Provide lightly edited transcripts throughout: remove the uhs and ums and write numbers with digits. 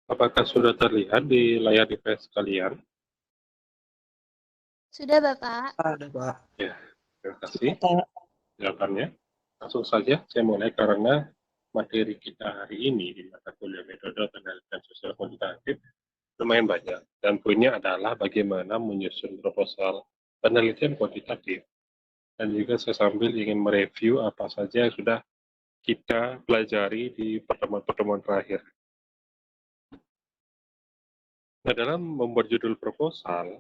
Apakah sudah terlihat di layar device kalian? Sudah, Bapak. Ada, Pak. Ya, terima kasih. Pak. Jawabannya. Langsung saja saya mulai karena materi kita hari ini di mata kuliah metode penelitian sosial kuantitatif lumayan banyak. Dan poinnya adalah bagaimana menyusun proposal penelitian kuantitatif. Dan juga saya sambil ingin mereview apa saja yang sudah kita pelajari di pertemuan-pertemuan terakhir. Nah, dalam membuat judul proposal,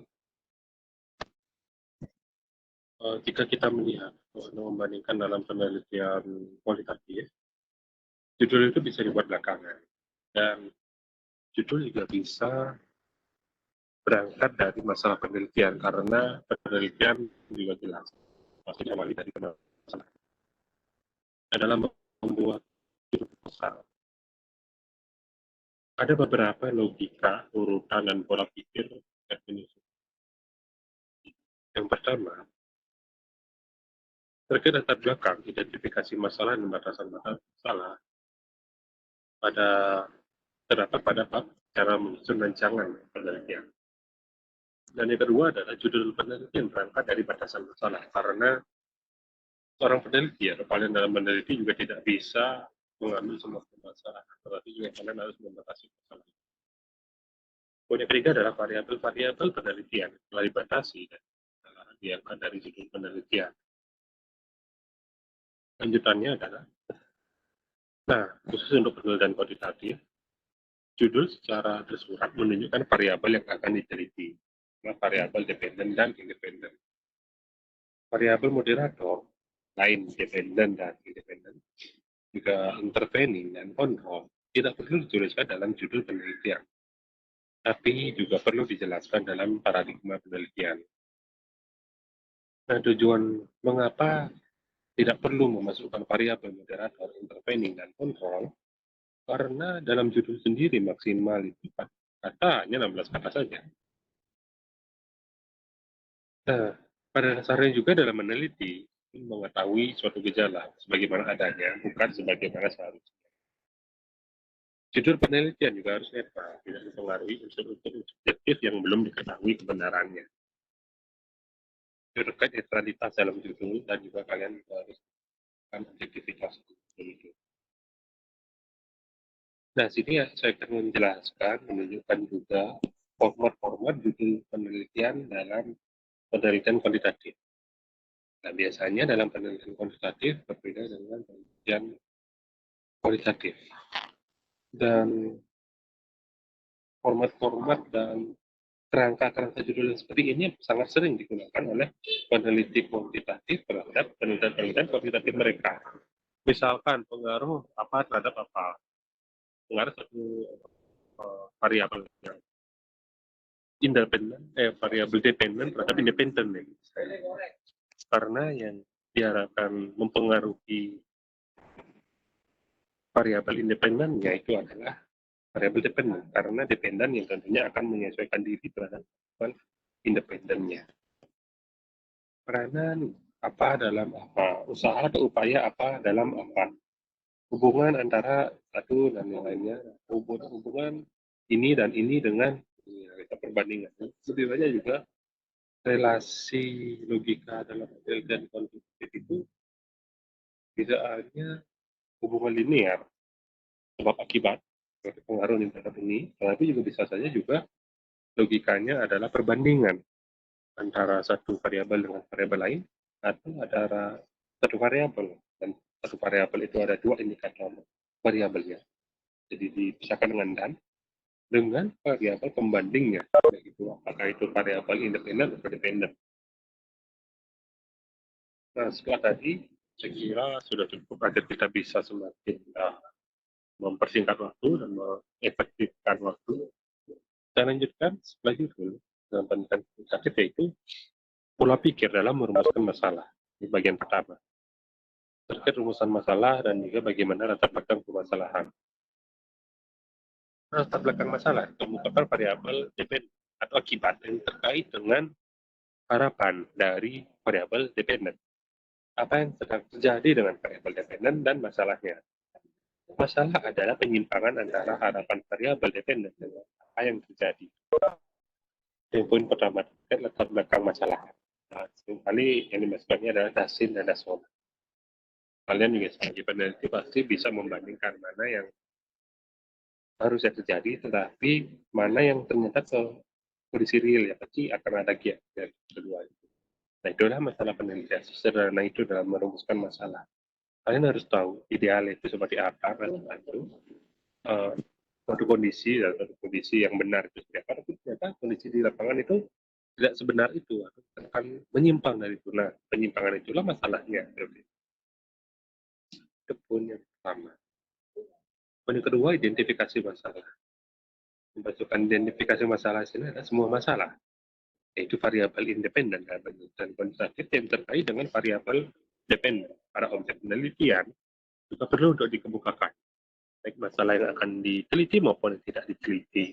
jika kita melihat membandingkan dalam penelitian kualitatif, judul itu bisa dibuat belakangan. Dan judul juga bisa berangkat dari masalah penelitian, karena penelitian juga jelas. Maksudnya awali dari masalah. Nah, dalam membuat judul proposal, ada beberapa logika, urutan, dan pola pikir definisi. Yang pertama, terkait latar belakang, identifikasi masalah dan batasan masalah pada terdapat pada cara menyusun rancangan penelitian. Dan yang kedua adalah judul penelitian berangkat dari batasan masalah, karena seorang peneliti atau kalian dalam meneliti juga tidak bisa mengambil semua masalah, tetapi juga kalian harus membatasi masalah. Poin yang ketiga adalah variabel-variabel penelitian telah dibatasi dan diangkat dari judul penelitian. Lanjutannya adalah, nah, khusus untuk penelitian kuantitatif, judul secara tersurat menunjukkan variabel yang akan diteliti, variabel dependen dan independen. Variabel moderator, lain dependen dan independen, juga intervening dan kontrol, tidak perlu dituliskan dalam judul penelitian, tapi juga perlu dijelaskan dalam paradigma penelitian. Nah, tujuan mengapa tidak perlu memasukkan variabel moderator, intervening, dan kontrol, karena dalam judul sendiri maksimal itu kata hanya 16 kata saja. Nah, pada dasarnya juga dalam meneliti, mengetahui suatu gejala sebagaimana adanya, bukan sebagaimana seharusnya. Judul penelitian juga harus netral, tidak dipengaruhi unsur-unsur subjektif yang belum diketahui kebenarannya. Terkait netralitas dalam judul, dan juga kalian harus melakukan objektivitas itu. Nah, sini saya akan menjelaskan, menunjukkan juga format-format judul penelitian dalam penelitian kuantitatif. Nah, biasanya dalam penelitian kuantitatif berbeda dengan penelitian kualitatif. Dan format-format dan kerangka-kerangka judul yang seperti ini sangat sering digunakan oleh peneliti kuantitatif terhadap penelitian kuantitatif mereka. Misalkan pengaruh apa terhadap apa, pengaruh satu variabel yang independen, variabel dependen terhadap independen. Karena yang diharapkan mempengaruhi variabel independennya itu adalah variabel dependen, karena dependen yang tentunya akan menyesuaikan diri terhadap independennya. Peranan apa dalam apa, usaha atau upaya apa dalam apa, hubungan antara satu dan yang lainnya, hubungan ini dan ini dengan kita perbandingan. Lebih banyak juga relasi logika dalam penelitian kuantitatif itu tidak hanya hubungan linear sebab akibat pengaruh terhadap ini, tetapi juga bisa saja juga logikanya adalah perbandingan antara satu variabel dengan variabel lain, atau antara satu variabel dan satu variabel itu ada dua indikator variabelnya. Jadi dipisahkan dengan variabel pembandingnya, yaitu apakah itu variabel independen atau dependen. Nah, setelah tadi saya kira sudah cukup agar kita bisa semakin mempersingkat waktu dan mengefektifkan waktu. Saya lanjutkan setelah itu dengan penelitian kuantitatif, yaitu pola pikir dalam merumuskan masalah di bagian pertama. Terkait rumusan masalah dan juga bagaimana latar belakang permasalahan. Latar belakang masalah itu merupakan variabel dependen atau akibat yang terkait dengan harapan dari variabel dependen. Apa yang sedang terjadi dengan variabel dependen dan masalahnya. Masalah adalah penyimpangan antara harapan variabel dependen dengan apa yang terjadi. Yang poin pertama, latar belakang masalah. Nah, seringkali yang dimaksudkannya adalah dasin dan dasona. Kalian juga sebagai peneliti pasti bisa membandingkan mana yang harusnya terjadi, tetapi mana yang ternyata kondisi real ya, pasti akan ada gap dari kedua itu. Nah, itulah masalah penelitian. Sederhana itu dalam merumuskan masalah. Kalian harus tahu ideal itu seperti apa, masalah itu. Uh, suatu kondisi dan suatu kondisi yang benar itu seperti apa, tapi ternyata kondisi di lapangan itu tidak sebenar itu, atau akan menyimpang dari itu. Nah, penyimpangan itulah masalahnya. Itu poin yang pertama. Poin yang kedua, identifikasi masalah. Pembentukan identifikasi masalah sini adalah semua masalah, yaitu variabel independen dan kuantitatif yang terkait dengan variabel dependen. Para objek penelitian juga perlu untuk dikemukakan, baik masalah yang akan diteliti maupun yang tidak diteliti.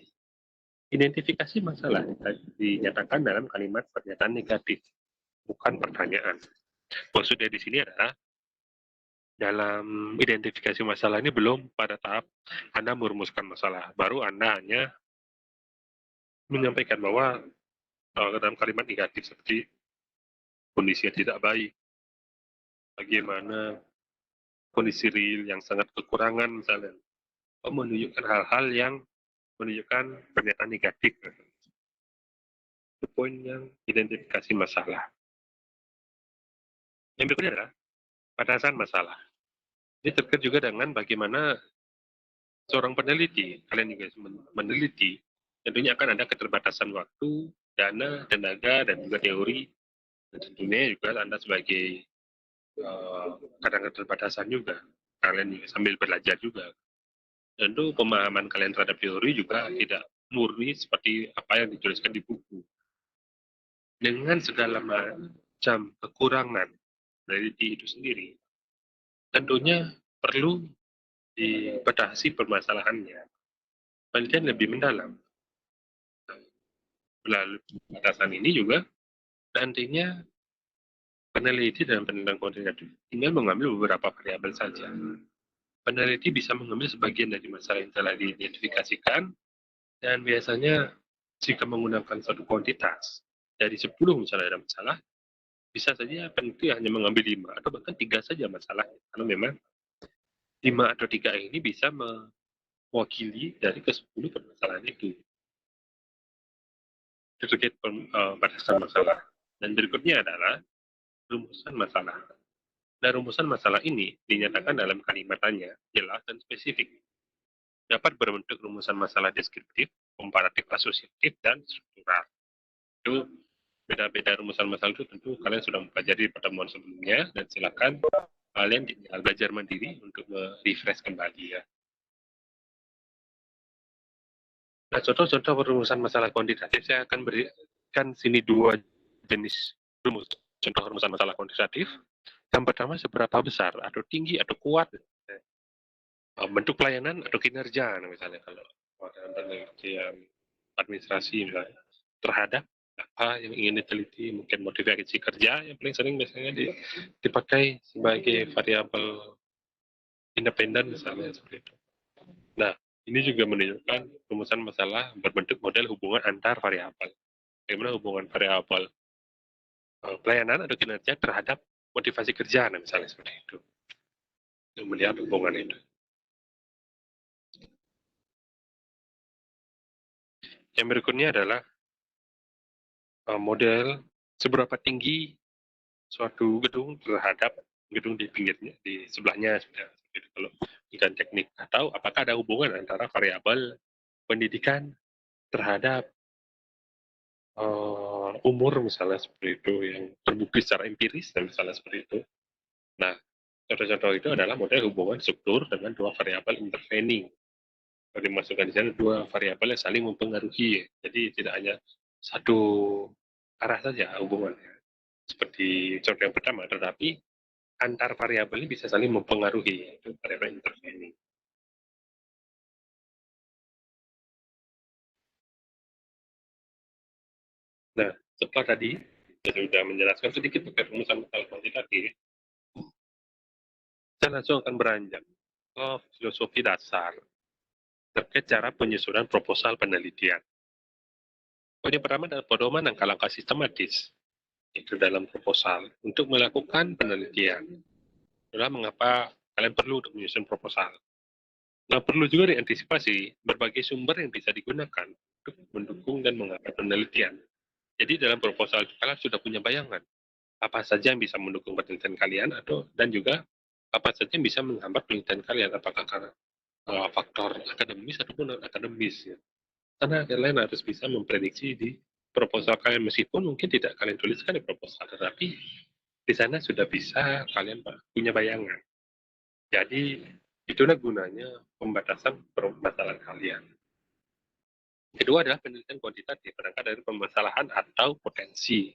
Identifikasi masalah dinyatakan dalam kalimat pernyataan negatif, bukan pertanyaan. Maksudnya di sini adalah dalam identifikasi masalah ini belum pada tahap Anda merumuskan masalah, baru Anda hanya menyampaikan bahwa dalam kalimat negatif seperti kondisinya tidak baik, bagaimana kondisi real yang sangat kekurangan misalnya, menunjukkan hal-hal yang menunjukkan pernyataan negatif. Itu poin yang identifikasi masalah. Yang berikutnya adalah batasan masalah. Ini terkait juga dengan bagaimana seorang peneliti, kalian juga meneliti, tentunya akan ada keterbatasan waktu, dana, tenaga, dan juga teori. Dan tentunya juga Anda sebagai kadang keterbatasan juga. Kalian juga sambil belajar juga. Tentu pemahaman kalian terhadap teori juga tidak murni seperti apa yang dituliskan di buku. Dengan segala macam kekurangan dari itu sendiri, tentunya perlu dibedasi permasalahannya. Penelitian lebih mendalam. Melalui batasan ini juga nantinya peneliti dalam penelitian kuantitatif tinggal mengambil beberapa variabel saja. Peneliti bisa mengambil sebagian dari masalah yang telah diidentifikasikan, dan biasanya jika menggunakan suatu kuantitas dari 10 misalnya ada masalah, bisa saja peneliti hanya mengambil 5 atau bahkan 3 saja masalah. Karena memang 5 atau 3 ini bisa mewakili dari ke-10 permasalahan itu. Itu terkait batasan masalah. Dan berikutnya adalah rumusan masalah. Nah, rumusan masalah ini dinyatakan dalam kalimatannya jelas dan spesifik. Dapat berbentuk rumusan masalah deskriptif, komparatif asosiatif, dan struktural. Itu beda-beda rumusan masalah itu tentu kalian sudah mempelajari di pertemuan sebelumnya, dan silakan kalian tinggal belajar mandiri untuk refresh kembali ya. Nah, contoh-contoh rumusan masalah kuantitatif saya akan berikan sini 2 jenis rumus. Contoh rumusan masalah kuantitatif. Yang pertama, seberapa besar atau tinggi atau kuat bentuk pelayanan atau kinerja misalnya kalau dalam penelitian administrasi misalnya terhadap apa yang ingin diteliti, mungkin motivasi kerja yang paling sering biasanya dipakai sebagai variabel independen misalnya seperti itu. Nah, ini juga menunjukkan rumusan masalah berbentuk model hubungan antar variabel. Bagaimana hubungan variabel pelayanan atau kinerja terhadap motivasi kerja, nah, misalnya seperti itu. Untuk melihat hubungan itu. Yang berikutnya adalah model seberapa tinggi suatu gedung terhadap gedung di pinggirnya, di sebelahnya. Seperti itu. Kalau bukan teknik, atau apakah ada hubungan antara variabel pendidikan terhadap umur misalnya seperti itu yang terbukti secara empiris dan misalnya seperti itu. Nah, contoh-contoh itu adalah model hubungan struktur dengan dua variabel intervening. Kalau dimasukkan di sana dua variabel yang saling mempengaruhi. Jadi tidak hanya satu arah saja hubungannya. Seperti contoh yang pertama, tetapi antar variabel ini bisa saling mempengaruhi, itu variabel intervening. Nah, setelah tadi saya sudah menjelaskan sedikit terkait rumusan masalah kuantitatif, saya langsung akan beranjak filosofi dasar terkait cara penyusunan proposal penelitian. Poin yang pertama adalah pedoman langkah-langkah sistematis itu dalam proposal untuk melakukan penelitian. Itulah mengapa kalian perlu untuk menyusun proposal. Nah, perlu juga diantisipasi berbagai sumber yang bisa digunakan untuk mendukung dan mengangkat penelitian. Jadi dalam proposal kalian sudah punya bayangan apa saja yang bisa mendukung penelitian kalian dan juga apa saja yang bisa menghambat penelitian kalian, apakah karena faktor akademis ataupun non akademis ya. Karena kalian harus bisa memprediksi di proposal kalian meskipun mungkin tidak kalian tuliskan di proposal, tetapi di sana sudah bisa kalian punya bayangan. Jadi itulah gunanya pembatasan permasalahan kalian. Kedua adalah penelitian kuantitatif, berangkat dari permasalahan atau potensi.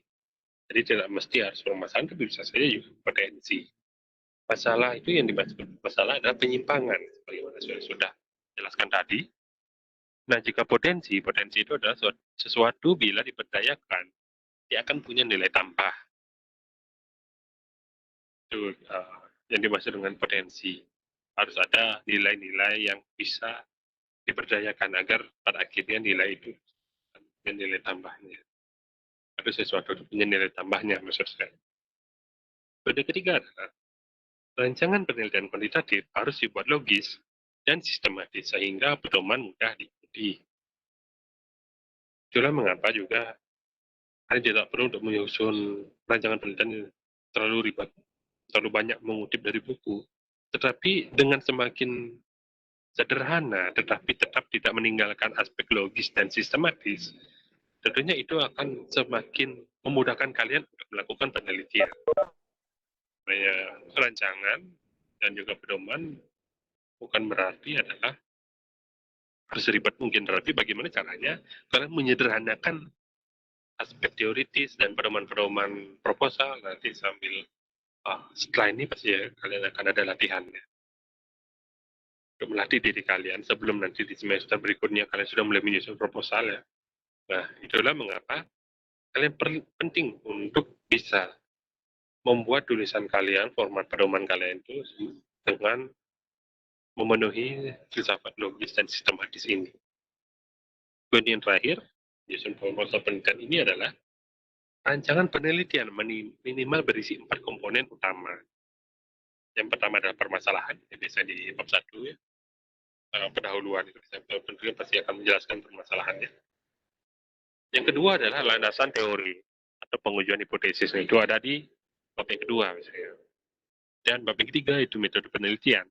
Jadi tidak mesti harus permasalahan, tapi bisa saja juga potensi. Masalah itu yang dimaksud masalah adalah penyimpangan, sebagaimana sudah jelaskan tadi. Nah, jika potensi itu adalah sesuatu bila diberdayakan, dia akan punya nilai tambah. Itu yang dimaksud dengan potensi. Harus ada nilai-nilai yang bisa diberdayakan agar pada akhirnya nilai itu punya nilai tambahnya. Ada sesuatu itu punya nilai tambahnya, maksud saya. Kode ketiga adalah rancangan penelitian kuantitatif harus dibuat logis dan sistematis sehingga pedoman mudah diikuti. Itulah mengapa juga kalian tidak perlu untuk menyusun rancangan penelitian yang terlalu ribet, terlalu banyak mengutip dari buku. Tetapi dengan semakin sederhana, tetapi tetap tidak meninggalkan aspek logis dan sistematis, tentunya itu akan semakin memudahkan kalian untuk melakukan penelitian. Rancangan dan juga pedoman bukan berarti adalah harus ribet mungkin, tetapi bagaimana caranya kalian menyederhanakan aspek teoritis dan pedoman-pedoman proposal nanti sambil setelah ini pasti ya, kalian akan ada latihannya untuk melatih diri kalian sebelum nanti di semester berikutnya kalian sudah mulai menyusun proposal ya. Nah, itulah mengapa kalian penting untuk bisa membuat tulisan kalian, format pedoman kalian itu dengan memenuhi filsafat logis dan sistematis ini. Poin yang terakhir, menyusun proposal penelitian ini adalah rancangan penelitian minimal berisi 4 komponen utama. Yang pertama adalah permasalahan, yang biasa di bab 1 ya. Pendahuluan itu penelitian pasti akan menjelaskan permasalahannya. Yang kedua adalah landasan teori atau pengujian hipotesis. Itu ada di bab yang kedua misalnya. Dan bab yang ketiga itu metode penelitian.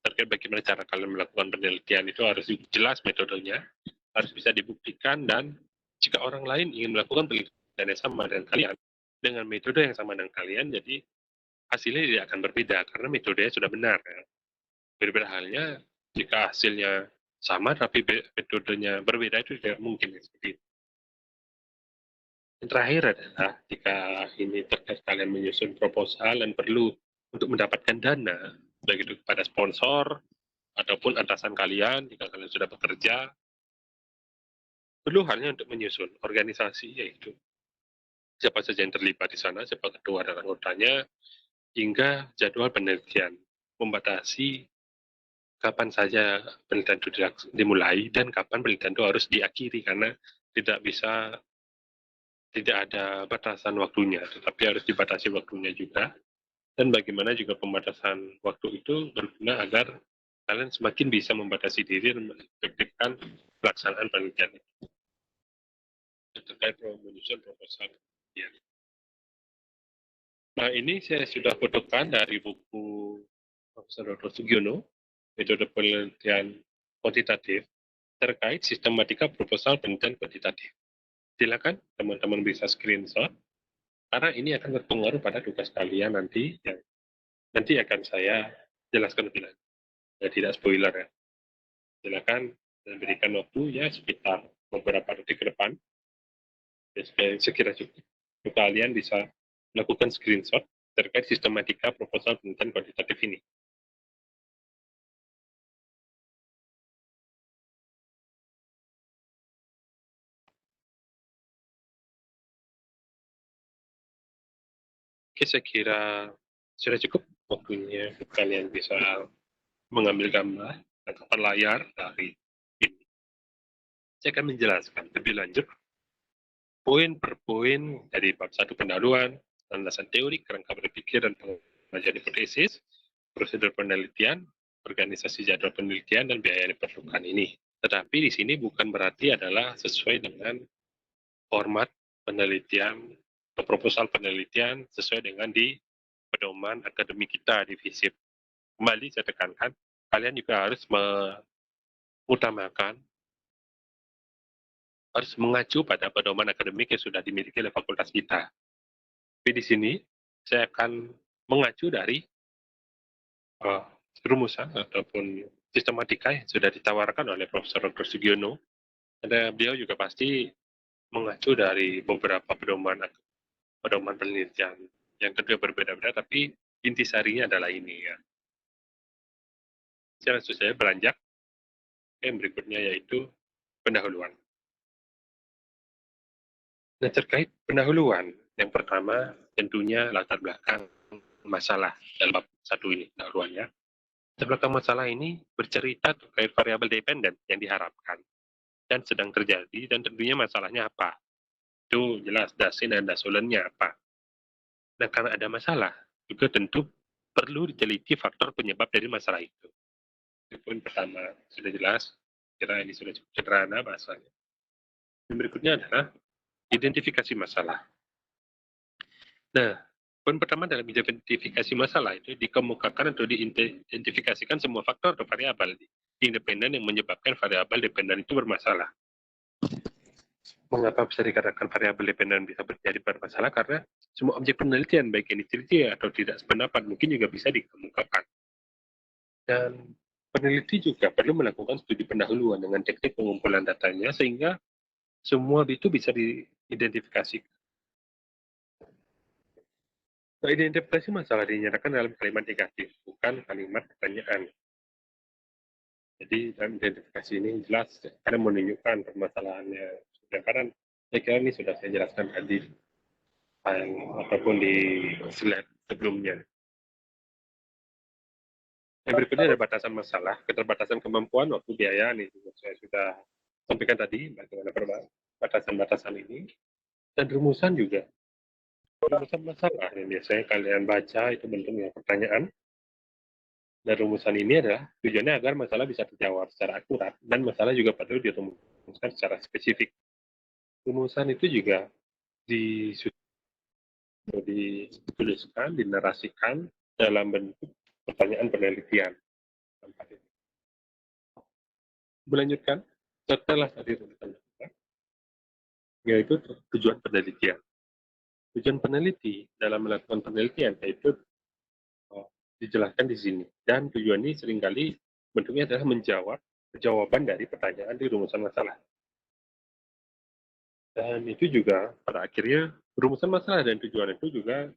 Terkait bagaimana cara kalian melakukan penelitian itu harus jelas metodenya, harus bisa dibuktikan, dan jika orang lain ingin melakukan penelitian yang sama dengan kalian, dengan metode yang sama dengan kalian, jadi hasilnya tidak akan berbeda karena metodenya sudah benar. Ya. Berbeda halnya jika hasilnya sama tapi metodenya berbeda itu tidak mungkin seperti itu. Yang terakhir adalah jika ini terkait kalian menyusun proposal dan perlu untuk mendapatkan dana, baik itu kepada sponsor ataupun atasan kalian jika kalian sudah bekerja, perlu halnya untuk menyusun organisasi, yaitu siapa saja yang terlibat di sana, siapa ketua dan anggotanya, hingga jadwal penelitian, membatasi kapan saja penelitian itu dimulai dan kapan penelitian itu harus diakhiri, karena tidak ada batasan waktunya, tetapi harus dibatasi waktunya juga. Dan bagaimana juga pembatasan waktu itu berguna agar kalian semakin bisa membatasi diri dan mengefektifkan pelaksanaan penelitian itu. Terkait menyusun proposal. Ya. Nah, ini saya sudah fotokan dari buku Profesor Dr. Sugiono, metode penelitian kuantitatif terkait sistematika proposal penelitian kuantitatif. Silakan teman-teman bisa screenshot, karena ini akan berpengaruh pada tugas kalian nanti yang nanti akan saya jelaskan lebih lanjut. Ya, tidak spoiler ya. Silakan dan berikan waktu ya sekitar beberapa detik ke depan. Ya, sekira cukup. Kalian bisa melakukan screenshot terkait sistematika proposal penelitian kuantitatif ini. Oke, saya kira sudah cukup waktunya kalian bisa mengambil gambar tangkapan layar dari ini. Saya akan menjelaskan lebih lanjut poin per poin dari bab 1 pendahuluan, landasan teori, kerangka berpikir dan pengajian hipotesis, prosedur penelitian, organisasi jadwal penelitian, dan biaya yang diperlukan ini. Tetapi di sini bukan berarti adalah sesuai dengan format penelitian atau proposal penelitian sesuai dengan di pedoman akademik kita di FISIP. Kembali saya tekankan, kalian juga harus mengutamakan, harus mengacu pada pedoman akademik yang sudah dimiliki oleh fakultas kita. Tapi di sini saya akan mengacu dari uh, rumusan ataupun sistematika yang sudah ditawarkan oleh Profesor Dr. Sugiono. Dan beliau juga pasti mengacu dari beberapa pedoman penelitian yang kedua berbeda-beda, tapi intisarinya adalah ini ya. Saya langsung saya beranjak yang berikutnya yaitu pendahuluan. Nah, terkait pendahuluan, yang pertama tentunya latar belakang masalah dalam bab 1 ini, pendahuluannya. Latar belakang masalah ini bercerita terkait variabel dependen yang diharapkan dan sedang terjadi, dan tentunya masalahnya apa. Itu jelas dasin dan dasolennya apa. Nah, karena ada masalah, juga tentu perlu diteliti faktor penyebab dari masalah itu. Itu poin pertama, sudah jelas, kira ini sudah cukup sederhana bahasanya. Yang berikutnya adalah identifikasi masalah. Nah, poin pertama dalam identifikasi masalah itu dikemukakan atau diidentifikasikan semua faktor atau variabel independen yang menyebabkan variabel dependen itu bermasalah. Mengapa bisa dikatakan variabel dependen bisa menjadi bermasalah? Karena semua objek penelitian, baik yang diteliti atau tidak sependapat, mungkin juga bisa dikemukakan. Dan peneliti juga perlu melakukan studi pendahuluan dengan teknik pengumpulan datanya, sehingga semua itu bisa diidentifikasi. Nah, identifikasi masalah dinyatakan dalam kalimat negatif, bukan kalimat pertanyaan. Jadi dalam identifikasi ini jelas karena menunjukkan permasalahannya. Karena saya kira ini sudah saya jelaskan tadi ataupun di slide sebelumnya. Yang berikutnya ada batasan masalah, keterbatasan kemampuan, waktu, biaya. Ini juga saya sudah sampaikan tadi bagaimana batasan-batasan ini. Dan rumusan juga. Rumusan masalah yang biasanya kalian baca itu bentuknya pertanyaan. Dan rumusan ini adalah tujuannya agar masalah bisa terjawab secara akurat dan masalah juga perlu dirumuskan secara spesifik. Rumusan itu juga dituliskan, dinarasikan dalam bentuk pertanyaan penelitian. Melanjutkan, setelah tadi rumusan, yaitu tujuan penelitian. Tujuan peneliti dalam melakukan penelitian yaitu dijelaskan di sini. Dan tujuan ini seringkali bentuknya adalah menjawab jawaban dari pertanyaan di rumusan masalah. Dan itu juga pada akhirnya rumusan masalah dan tujuan itu juga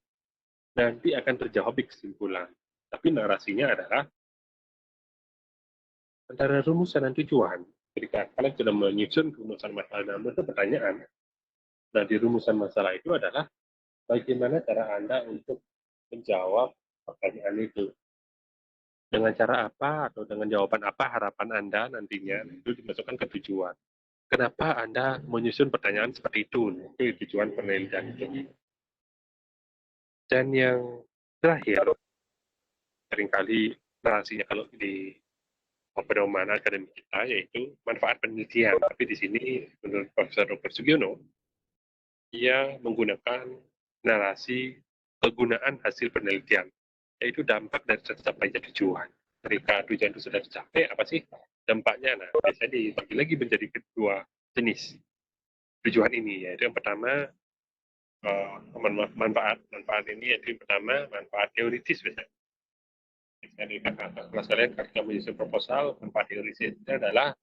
nanti akan terjawab di kesimpulan. Tapi narasinya adalah antara rumusan dan tujuan. Ketika kalian sudah menyusun rumusan masalah dalam bentuk pertanyaan, nah di rumusan masalah itu adalah bagaimana cara Anda untuk menjawab pertanyaan itu. Dengan cara apa atau dengan jawaban apa harapan Anda nantinya itu dimasukkan ke tujuan. Kenapa Anda menyusun pertanyaan seperti itu? Itu tujuan penelitian itu. Dan yang terakhir, seringkali narasinya kalau di pedoman akademik kita yaitu manfaat penelitian. Tapi di sini menurut Profesor Dr. Sugiono, ia menggunakan narasi kegunaan hasil penelitian, yaitu dampak dari tercapainya tujuan. Ketika tujuan itu sudah tercapai, apa sih dampaknya? Nah, biasanya dibagi lagi menjadi kedua jenis tujuan ini, yaitu yang pertama manfaat ini yaitu yang pertama manfaat teoritis biasanya. Dari kakak kelas kalian ketika menyusun proposal, manfaat teoritisnya adalah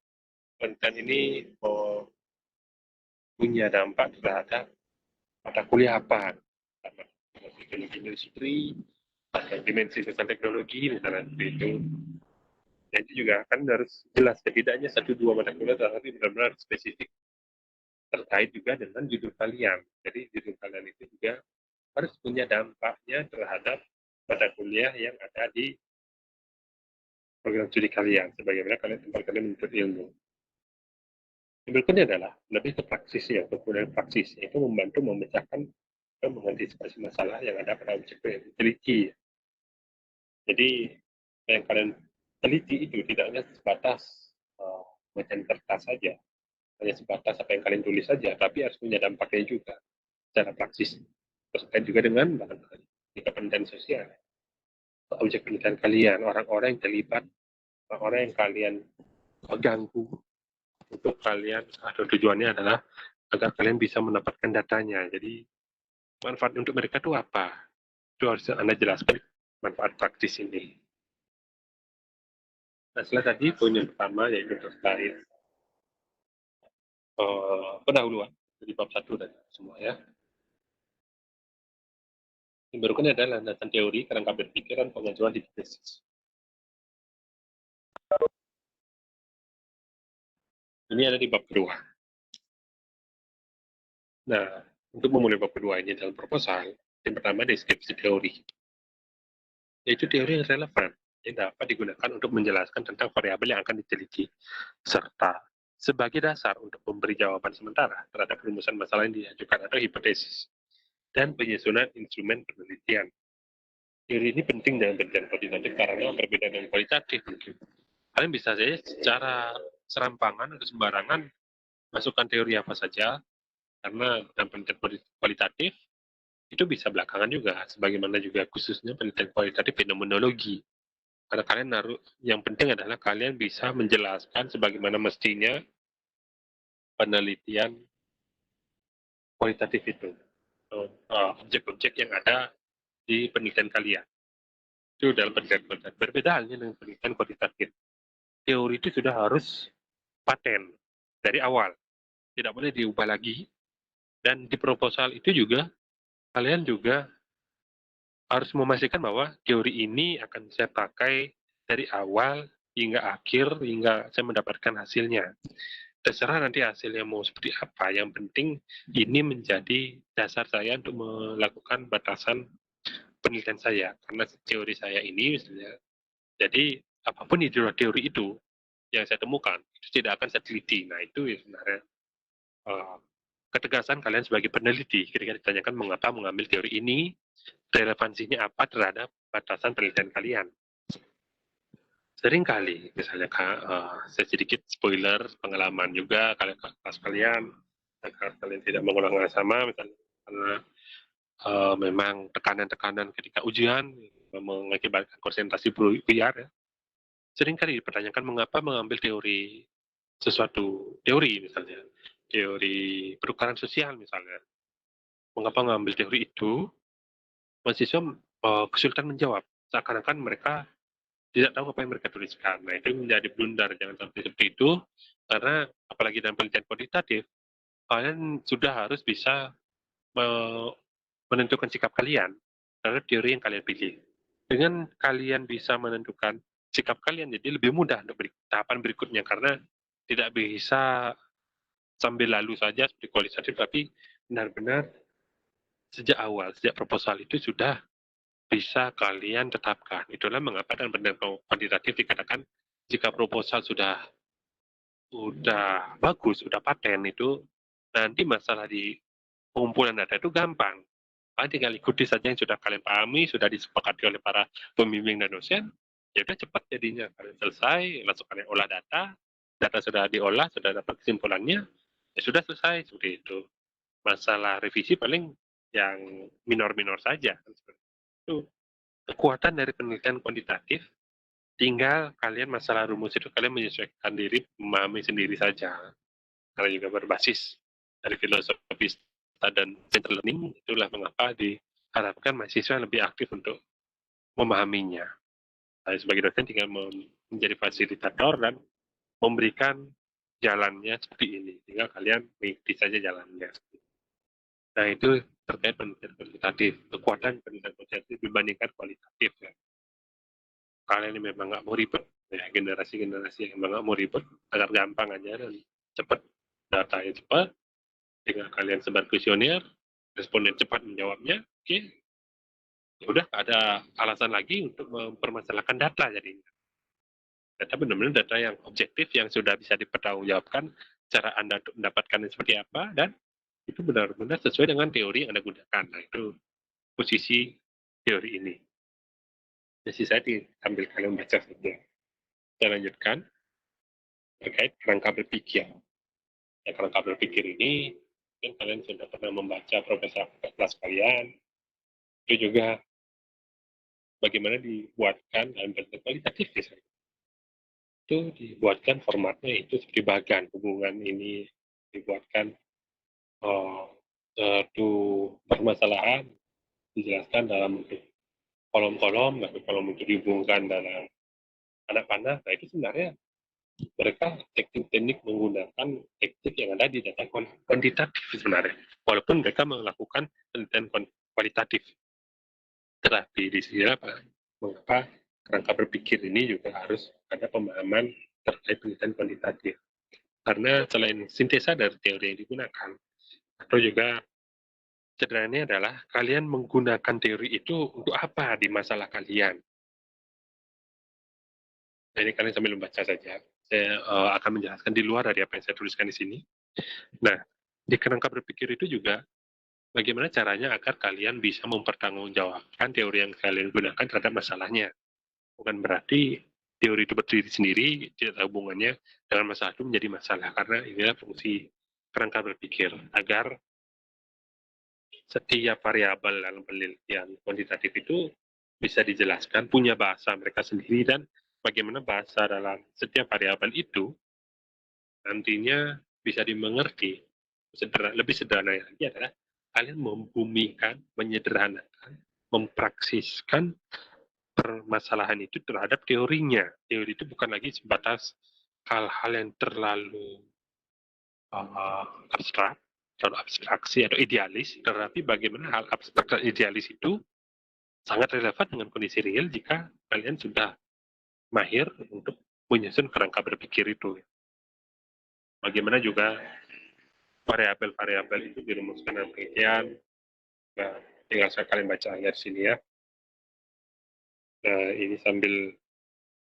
penelitian ini punya dampak terhadap mata kuliah apa, teknologi industri, atau dimensi tentang teknologi, misalnya seperti itu. Dan itu juga kan harus jelas, setidaknya 1-2 mata kuliah tapi benar-benar spesifik terkait juga dengan judul kalian. Jadi judul kalian itu juga harus punya dampaknya terhadap mata kuliah yang ada di program studi kalian, sebagaimana tempat kalian menuntut ilmu. Yang berikutnya adalah lebih ke praksisnya, kemudian praksisnya itu membantu memecahkan dan mengantisipasi masalah yang ada pada objek yang diteliti. Jadi yang kalian teliti itu tidak hanya sebatas mencari kertas saja, hanya sebatas apa yang kalian tulis saja, tapi harus punya dampaknya juga secara praksis. Terkait juga dengan penelitian sosial, objek penelitian kalian, orang-orang yang terlibat, orang-orang yang kalian ganggu, untuk kalian atau tujuannya adalah agar kalian bisa mendapatkan datanya. Jadi manfaat untuk mereka itu apa? Itu harus Anda jelaskan manfaat praktis ini. Nah, setelah tadi poin yang pertama yaitu terkait pendahuluan dari bab 1 dan semua ya. Yang berikutnya adalah landasan teori, kerangka berpikir, dan pengajuan hipotesis. Ini ada di bab kedua. Nah, untuk memulai bab kedua ini dalam proposal, yang pertama deskripsi teori. Yaitu teori yang relevan, yang dapat digunakan untuk menjelaskan tentang variabel yang akan diteliti, serta sebagai dasar untuk memberi jawaban sementara terhadap perumusan masalah yang diajukan atau hipotesis, dan penyusunan instrumen penelitian. Teori ini penting dalam penelitian kuantitatif karena berbeda dengan kualitatif. Kalian bisa saja secara serampangan atau sembarangan masukkan teori apa saja, karena dalam penelitian kualitatif itu bisa belakangan juga, sebagaimana juga khususnya penelitian kualitatif fenomenologi. Karena kalian yang penting adalah kalian bisa menjelaskan sebagaimana mestinya penelitian kualitatif itu, objek-objek yang ada di penelitian kalian. Itu dalam penelitian kualitatif. Berbeda halnya dengan penelitian kuantitatif. Teori itu sudah harus paten dari awal, tidak boleh diubah lagi. Dan di proposal itu juga kalian juga harus memastikan bahwa teori ini akan saya pakai dari awal hingga akhir, hingga saya mendapatkan hasilnya. Terserah nanti hasilnya mau seperti apa, yang penting ini menjadi dasar saya untuk melakukan batasan penelitian saya. Karena teori saya ini misalnya, jadi apapun itu teori itu yang saya temukan, itu tidak akan saya teliti. Nah, itu ya sebenarnya ketegasan kalian sebagai peneliti ketika ditanyakan mengapa mengambil teori ini, relevansinya apa terhadap batasan penelitian kalian. Seringkali, misalnya saya sedikit spoiler pengalaman juga kalian agar kalian tidak mengulang hal sama, misalnya karena memang tekanan-tekanan ketika ujian mengakibatkan konsentrasi buyar ya. Seringkali dipertanyakan mengapa mengambil teori sesuatu teori misalnya teori perubahan sosial misalnya, mengapa mengambil teori itu, mahasiswa kesulitan menjawab seakan-akan mereka tidak tahu apa yang mereka tuliskan. Nah, itu menjadi blunder, jangan sampai seperti itu, karena apalagi dalam penelitian kuantitatif, kalian sudah harus bisa menentukan sikap kalian terhadap teori yang kalian pilih. Dengan kalian bisa menentukan sikap kalian, jadi lebih mudah untuk tahapan berikutnya, karena tidak bisa sambil lalu saja seperti kualitatif, tapi benar-benar sejak awal, sejak proposal itu sudah bisa kalian tetapkan. Itulah mengapa dalam penelitian kuantitatif dikatakan jika proposal sudah bagus, sudah paten itu, nanti masalah di pengumpulan data itu gampang. Kalian tinggal ikuti saja yang sudah kalian pahami, sudah disepakati oleh para pembimbing dan dosen, ya udah cepat jadinya. Kalian selesai, langsung kalian olah data sudah diolah, sudah dapat kesimpulannya, ya sudah selesai, seperti itu. Masalah revisi paling yang minor-minor saja. Itu kekuatan dari penelitian kuantitatif, tinggal kalian masalah rumus itu kalian menyesuaikan diri, memahami sendiri saja. Karena juga berbasis dari filosofi dan center learning, itulah mengapa diharapkan mahasiswa lebih aktif untuk memahaminya. Saya sebagai dosen tinggal menjadi fasilitator dan memberikan jalannya seperti ini. Tinggal kalian mengikuti saja jalannya. Nah, itu terkait penelitian kuantitatif. Kekuatan penelitian kuantitatif dibandingkan kualitatif. Ya. Kalian ini memang nggak mau ribet. Ya, generasi-generasi yang memang nggak mau ribet, agar gampang aja dan cepat. Datanya cepat, tinggal kalian sebar kuesioner, responden cepat menjawabnya, oke. Ya udah, ada alasan lagi untuk mempermasalahkan data jadinya. Data benar-benar data yang objektif, yang sudah bisa dipertanggungjawabkan cara Anda untuk mendapatkannya seperti apa, dan itu benar-benar sesuai dengan teori yang Anda gunakan. Nah, itu posisi teori ini. Jadi saya diambil kalian baca saja. Saya lanjutkan terkait kerangka berpikir. Ya, kerangka berpikir ini mungkin kalian sudah pernah membaca profesor kelas kalian. Itu juga bagaimana dibuatkan dalam bentuk kualitatif misalnya. Itu dibuatkan formatnya itu seperti bagan hubungan ini dibuatkan satu permasalahan dijelaskan dalam bentuk kolom-kolom, lalu kolom itu dihubungkan dalam anak panah. Nah, itu sebenarnya mereka teknik-teknik menggunakan teknik yang ada di data kuantitatif sebenarnya. Walaupun mereka melakukan penelitian kualitatif. Tetapi di sini apa? Mengapa kerangka berpikir ini juga harus ada pemahaman terkait penelitian kuantitatif. Karena selain sintesa dari teori yang digunakan, atau juga sederhananya adalah kalian menggunakan teori itu untuk apa di masalah kalian. Nah, ini kalian sambil membaca saja. Saya akan menjelaskan di luar dari apa yang saya tuliskan di sini. Nah, di kerangka berpikir itu juga bagaimana caranya agar kalian bisa mempertanggungjawabkan teori yang kalian gunakan terhadap masalahnya. Bukan berarti teori itu berdiri sendiri, tidak ada hubungannya dengan masalah itu menjadi masalah. Karena inilah fungsi kerangka berpikir, agar setiap variabel dalam penelitian kuantitatif itu bisa dijelaskan, punya bahasa mereka sendiri, dan bagaimana bahasa dalam setiap variabel itu nantinya bisa dimengerti. Lebih sederhana lagi adalah kalian membumikan, menyederhanakan, mempraksiskan permasalahan itu terhadap teorinya. Teori itu bukan lagi sebatas hal-hal yang terlalu abstrak, atau abstraksi atau idealis, tetapi bagaimana hal abstrak dan idealis itu sangat relevan dengan kondisi real jika kalian sudah mahir untuk menyusun kerangka berpikir itu. Bagaimana juga variabel-variabel itu dirumuskan dalam penelitian. Nah, tinggal saya kalian baca ayat sini ya. Nah, ini sambil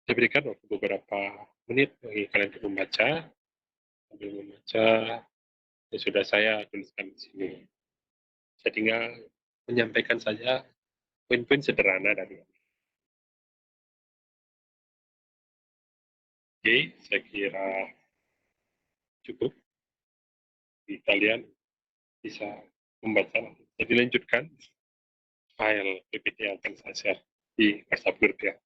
saya berikan waktu beberapa menit bagi kalian untuk membaca. Sambil membaca, ya sudah saya tuliskan di sini. Saya tinggal menyampaikan saja poin-poin sederhana dari. Oke, saya kira cukup. Kalian bisa membaca. Jadi lanjutkan file PPT yang akan saya share di WhatsApp group ya.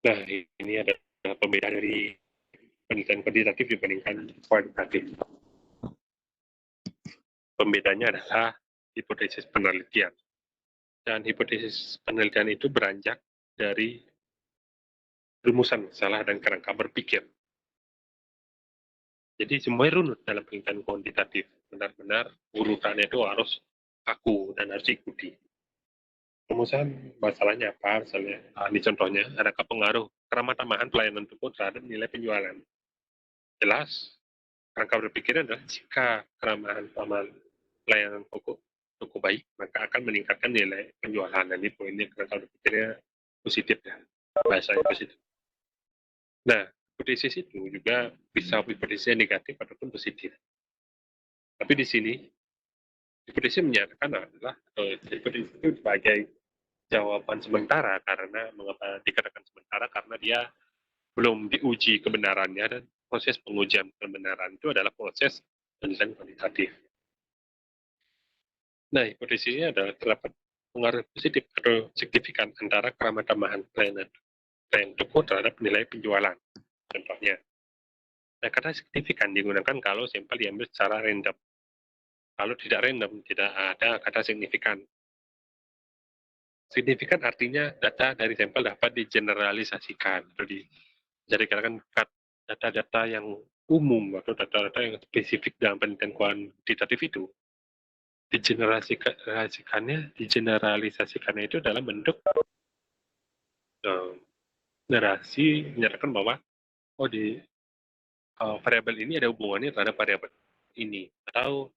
Nah, ini adalah pembeda dari penelitian kuantitatif dibandingkan kualitatif. Pembedanya adalah hipotesis penelitian. Dan hipotesis penelitian itu beranjak dari rumusan masalah dan kerangka berpikir. Jadi semuanya runut dalam penelitian kuantitatif. Benar-benar urutannya itu harus kaku dan harus diikuti. Rumusan masalahnya apa? Misalnya, ini contohnya, adakah pengaruh keramah-tamahan pelayanan toko terhadap nilai penjualan? Jelas, kerangka berpikirnya adalah jika keramahan-tamahan pelayanan toko baik, maka akan meningkatkan nilai penjualan. Dan ini poinnya kerangka berpikirnya positif ya, bahasanya positif. Nah, hipotesis itu juga bisa hipotesis negatif ataupun positif. Tapi di sini, hipotesis menyatakan adalah hipotesis itu sebagai jawaban sementara. Karena mengapa dikatakan sementara? Karena dia belum diuji kebenarannya, dan proses pengujian kebenaran itu adalah proses penelitian kuantitatif. Nah, hipotesisnya adalah terdapat pengaruh positif atau signifikan antara keramah-tamahan pelayanan toko terhadap nilai penjualan. Contohnya, nah, kata signifikan digunakan kalau sampel diambil secara random. Kalau tidak random, tidak ada kata signifikan. Signifikan artinya data dari sampel dapat digeneralisasikan. Jadi dikatakan data-data yang umum atau data-data yang spesifik dalam penelitian kuantitatif itu digeneralisasikannya itu dalam bentuk narasi menyatakan bahwa di variabel ini ada hubungannya terhadap variabel ini, atau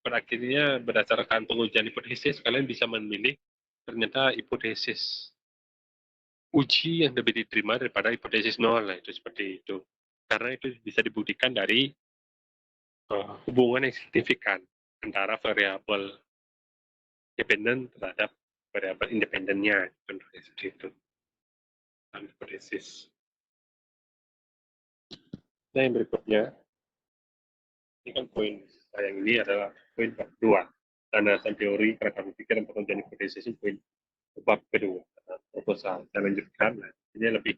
berakhirnya berdasarkan pengujian hipotesis kalian bisa memilih ternyata hipotesis uji yang lebih diterima daripada hipotesis nol, itu seperti itu. Karena itu bisa dibuktikan dari hubungan yang signifikan antara variabel dependen terhadap variabel independennya, contohnya seperti itu. Hipotesis. Nah, yang berikutnya, ini kan poin yang ini adalah poin bab 2. Landasan teori kerangka berpikir dan pengerjaan hipotesis ini poin bab kedua. Proposal. Saya lanjutkan. Nah, ini lebih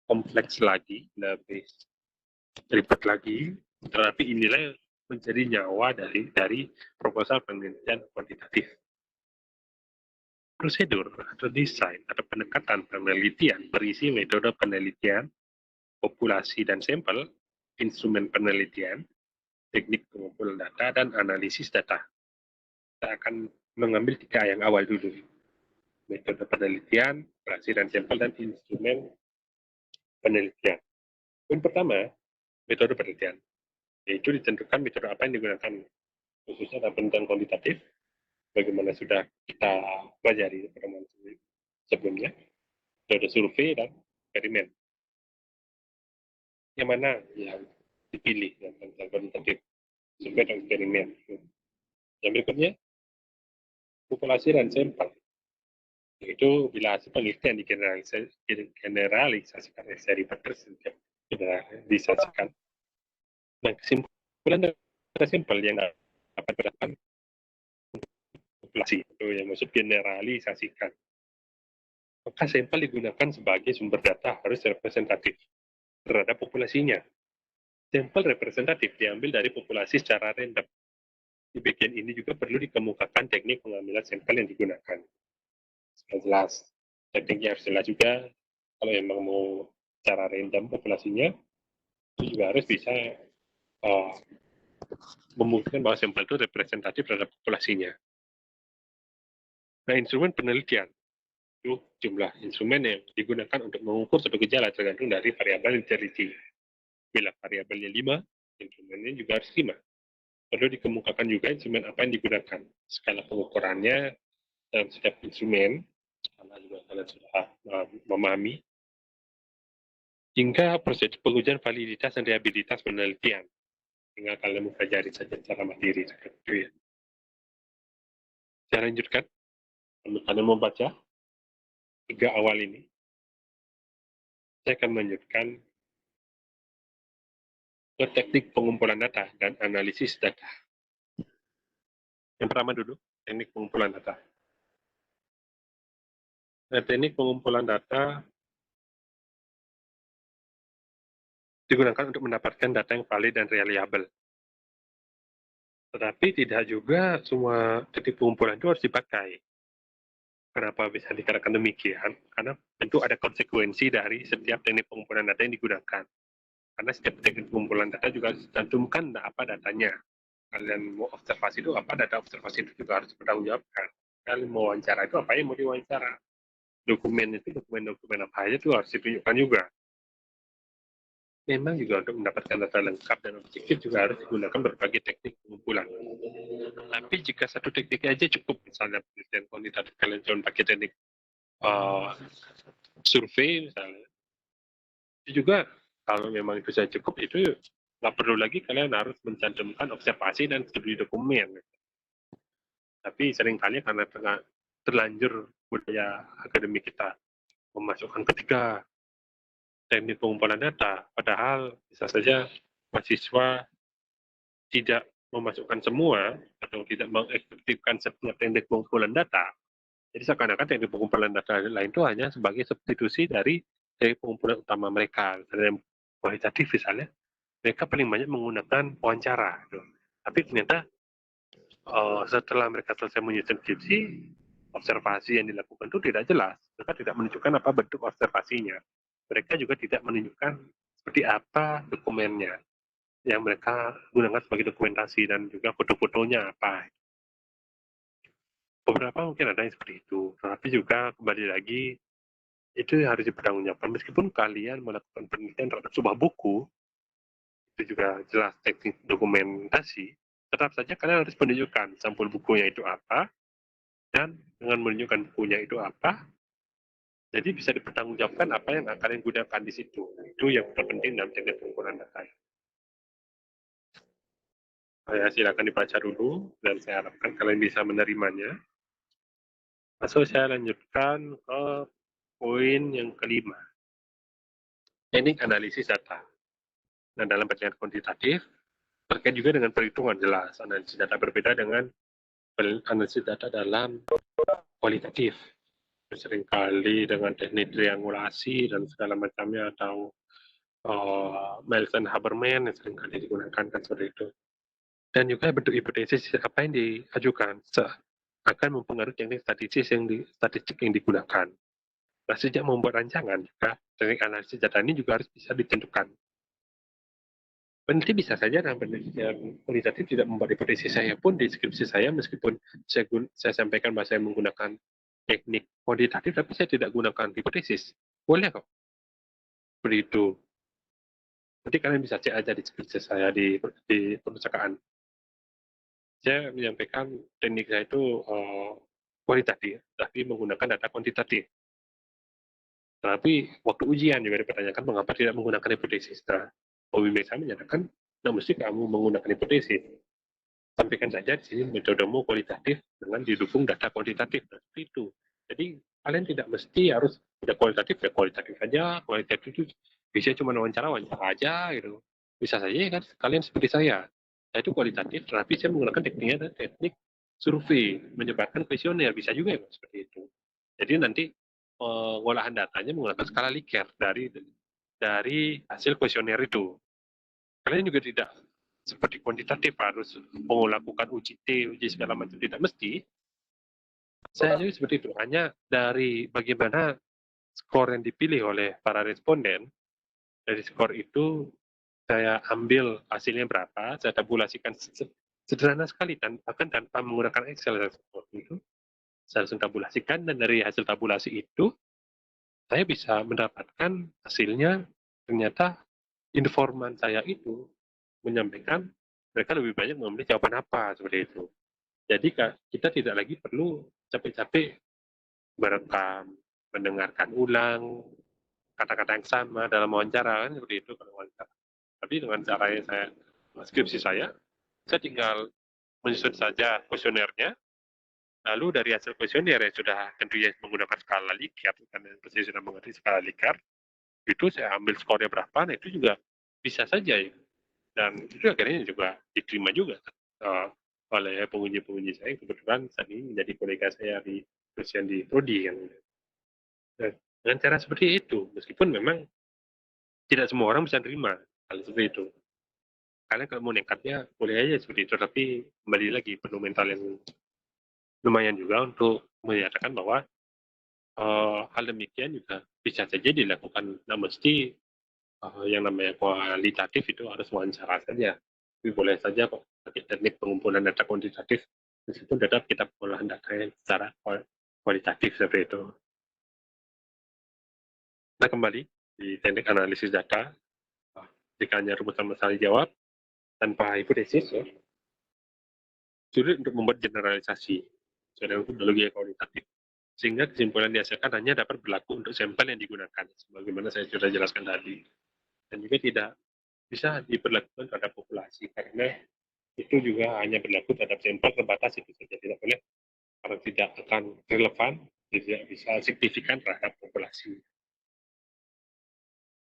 kompleks lagi, lebih ribet lagi, tetapi inilah menjadi nyawa dari proposal penelitian kuantitatif. Prosedur atau desain atau pendekatan penelitian berisi metode penelitian, populasi dan sampel, instrumen penelitian, teknik pengumpulan data, dan analisis data. Kita akan mengambil 3 yang awal dulu. Metode penelitian, populasi dan sampel, dan instrumen penelitian. Poin pertama, metode penelitian. Yaitu ditentukan metode apa yang digunakan, khususnya dalam penelitian kuantitatif, bagaimana sudah kita pelajari pertemuan sebelumnya, metode survei dan eksperimen. Yang mana yang dipilih dalam penelitian kuantitatif, survei dan eksperimen. Yang berikutnya, populasi dan sampel. Yaitu bila hasil penelitian digeneralisasikan dari generalisasikan. Nah, kesimpulan dari sampel yang dapat berdasarkan populasi, itu yang maksud generalisasikan. Maka sampel digunakan sebagai sumber data harus representatif terhadap populasinya. Sampel representatif diambil dari populasi secara random. Di bagian ini juga perlu dikemukakan teknik pengambilan sampel yang digunakan. Sudah jelas. Tekniknya harus jelas juga. Kalau memang mau secara random populasinya, itu juga harus bisa membuktikan bahwa sampel itu representatif terhadap populasinya. Nah, instrumen penelitian itu jumlah instrumen yang digunakan untuk mengukur suatu gejala tergantung dari variabel yang diteliti. Bila variabelnya 5, instrumennya juga harus 5. Perlu dikemukakan juga instrumen apa yang digunakan, skala pengukurannya dalam setiap instrumen, karena juga kalian sudah memahami, hingga proses pengujian validitas dan reliabilitas penelitian. Tinggal kalian mempelajari saja secara mandiri. Ya. Saya lanjutkan. Kalian membaca 3 awal ini. Saya akan melanjutkan ke teknik pengumpulan data dan analisis data. Yang pertama dulu, teknik pengumpulan data. Nah, teknik pengumpulan data digunakan untuk mendapatkan data yang valid dan reliable. Tetapi tidak juga semua teknik pengumpulan itu harus dipakai. Kenapa bisa dikatakan demikian? Karena tentu ada konsekuensi dari setiap teknik pengumpulan data yang digunakan. Karena setiap teknik pengumpulan data juga cantumkan apa datanya. Kalian mau observasi itu apa, data observasi itu juga harus bertanggungjawabkan. Kalian mau wawancara itu apa yang mau diwawancara. Dokumen itu dokumen-dokumen apa aja itu harus ditunjukkan juga. Memang juga untuk mendapatkan data lengkap dan objektif juga harus digunakan berbagai teknik pengumpulan. Tapi jika satu teknik aja cukup, misalnya penelitian kuantitatif kalian cuma pakai teknik survei misalnya, itu juga kalau memang itu sudah cukup, itu nggak perlu lagi kalian harus mencantumkan observasi dan studi dokumen. Tapi seringkali karena terlanjur budaya akademik kita memasukkan ketiga teknik pengumpulan data, padahal bisa saja mahasiswa tidak memasukkan semua atau tidak mengefektifkan setiap teknik pengumpulan data. Jadi seakan-akan teknik pengumpulan data lain itu hanya sebagai substitusi dari teknik pengumpulan utama mereka. Misalnya kualitatif misalnya, mereka paling banyak menggunakan wawancara. Gitu. Tapi ternyata setelah mereka selesai menyusun skripsi, observasi yang dilakukan itu tidak jelas. Mereka tidak menunjukkan apa bentuk observasinya. Mereka juga tidak menunjukkan seperti apa dokumennya yang mereka gunakan sebagai dokumentasi dan juga foto-fotonya apa. Beberapa mungkin ada yang seperti itu, tetapi juga kembali lagi itu harus dipertanggungjawabkan. Meskipun kalian melakukan penelitian terhadap sebuah buku, itu juga jelas teknik dokumentasi, tetap saja kalian harus menunjukkan sampul bukunya itu apa, dan dengan menunjukkan bukunya itu apa, Jadi bisa dipertanggungjawabkan apa yang kalian gunakan di situ. Itu yang terpenting dalam teknik pengumpulan data. Silakan dibaca dulu dan saya harapkan kalian bisa menerimanya. Lalu saya lanjutkan ke poin yang kelima. Teknik analisis data. Nah, dalam pertanyaan kuantitatif, terkait juga dengan perhitungan jelas. Analisis data berbeda dengan analisis data dalam kualitatif. Seringkali dengan teknik triangulasi dan segala macamnya atau Miles dan Haberman yang seringkali digunakan kan seperti itu. Dan juga bentuk hipotesis apa yang diajukan akan mempengaruhi teknik statistik yang digunakan. Nah, sejak membuat rancangan, teknik analisis data ini juga harus bisa ditentukan. Peneliti bisa saja dalam penelitian kualitatif tidak membuat hipotesis. Saya pun di skripsi saya, meskipun saya sampaikan bahwa saya menggunakan teknik kuantitatif, tapi saya tidak gunakan hipotesis. Boleh kok. Seperti itu. Nanti kalian bisa cek aja di skripsi saya di perpustakaan. Saya menyampaikan teknik saya itu kualitatif, tapi menggunakan data kuantitatif. Tapi waktu ujian juga dipertanyakan mengapa tidak menggunakan hipotesis. Nah, pembimbing saya menyatakan, nah mesti kamu menggunakan hipotesis. Sampaikan saja di sini metodemu kualitatif dengan didukung data kuantitatif. Nah, seperti itu. Jadi kalian tidak mesti harus tidak kualitatif ya kualitatif saja. Kualitatif itu bisa cuma wawancara aja gitu. Bisa saja kan kalian seperti saya. Saya itu kualitatif, tapi saya menggunakan tekniknya teknik survei, menyebarkan kuesioner bisa juga ya seperti itu. Jadi nanti pengolahan datanya menggunakan skala Likert dari hasil kuesioner itu. Kalian juga tidak seperti kuantitatif harus melakukan uji T, uji segala macam, tidak mesti. Saya juga seperti itu, hanya dari bagaimana skor yang dipilih oleh para responden, dari skor itu saya ambil hasilnya berapa, saya tabulasikan sederhana sekali, bahkan tanpa menggunakan Excel seperti itu. Saya langsung tabulasikan, dan dari hasil tabulasi itu, saya bisa mendapatkan hasilnya, ternyata informan saya itu menyampaikan mereka lebih banyak memilih jawaban apa, seperti itu. Jadi kita tidak lagi perlu capek-capek merekam, mendengarkan ulang kata-kata yang sama dalam wawancara, kan seperti itu kalau wawancara. Tapi dengan cara yang skripsi saya tinggal menyusun saja kuesionernya, lalu dari hasil kuesioner yang sudah tentunya menggunakan skala Likert, karena saya sudah mengerti skala Likert, itu saya ambil skornya berapa, nah itu juga bisa saja ya. Dan itu akhirnya juga diterima juga oleh penguji-penguji saya, kebetulan saat ini menjadi kolega saya di dosen di Prodi kan. Nah, dengan cara seperti itu, meskipun memang tidak semua orang bisa terima hal seperti itu. Kalian kalau mau nekatnya boleh aja seperti itu, tapi kembali lagi perlu mental yang lumayan juga untuk menyatakan bahwa hal demikian juga bisa saja dilakukan. Nah, mesti yang namanya kualitatif itu harus wawancara saja. Tapi boleh saja kok pakai teknik pengumpulan data kuantitatif, meskipun tetap kita pengolahan data yang secara kualitatif seperti itu. Nah, kembali di teknik analisis data, jika hanya rumusan masalah dijawab tanpa hipotesis, ya, sulit untuk membuat generalisasi sesuai dengan metodologi kualitatif. Sehingga kesimpulan dihasilkan hanya dapat berlaku untuk sampel yang digunakan, sebagaimana saya sudah jelaskan tadi. Dan juga tidak bisa diberlakukan terhadap populasi, karena itu juga hanya berlaku terhadap sampel terbatas itu saja, tidak boleh, karena tidak akan relevan, tidak bisa signifikan terhadap populasi.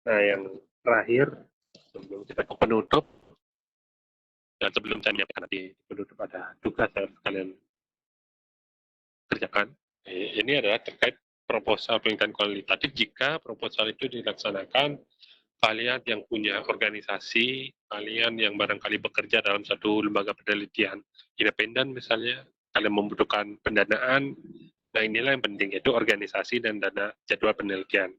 Nah, yang terakhir, sebelum kita ke penutup, dan sebelum saya menyampaikan nanti penutup ada tugas yang kalian kerjakan. Ini adalah terkait proposal penelitian kualitatif. Jika proposal itu dilaksanakan, kalian yang punya organisasi, kalian yang barangkali bekerja dalam satu lembaga penelitian independen misalnya, kalian membutuhkan pendanaan, nah inilah yang penting, yaitu organisasi dan dana jadwal penelitian.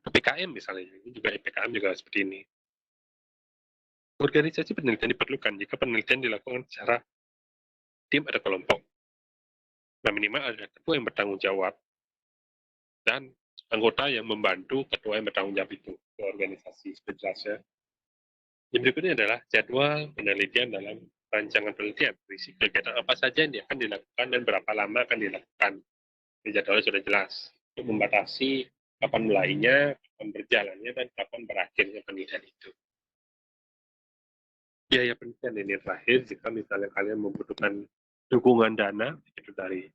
PPKM misalnya, ini juga PPKM juga seperti ini. Organisasi penelitian diperlukan jika penelitian dilakukan secara tim atau kelompok. Nah, minimal ada ketua yang bertanggung jawab dan anggota yang membantu ketua yang bertanggung jawab itu ke organisasi sejelasnya. Yang berikutnya adalah jadwal penelitian dalam rancangan penelitian. Berisi kegiatan apa saja yang akan dilakukan dan berapa lama akan dilakukan. Di jadwalnya sudah jelas. untuk membatasi kapan mulainya, kapan berjalannya, dan kapan berakhirnya penelitian itu. Biaya penelitian ini terakhir, jika misalnya kalian membutuhkan dukungan dana, itu dari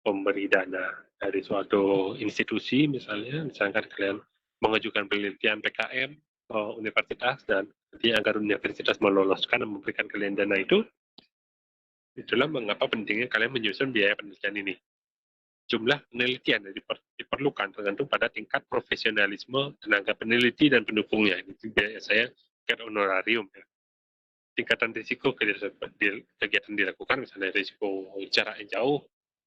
pemberi dana dari suatu institusi, misalkan kalian mengajukan penelitian PKM ke universitas, dan agar universitas meloloskan dan memberikan kalian dana itu, itulah mengapa pentingnya kalian menyusun biaya penelitian ini. Jumlah penelitian yang diperlukan tergantung pada tingkat profesionalisme tenaga peneliti dan pendukungnya. Ini biaya saya tingkat honorarium. Ya. Tingkatan risiko kegiatan dilakukan, misalnya risiko jarak yang jauh,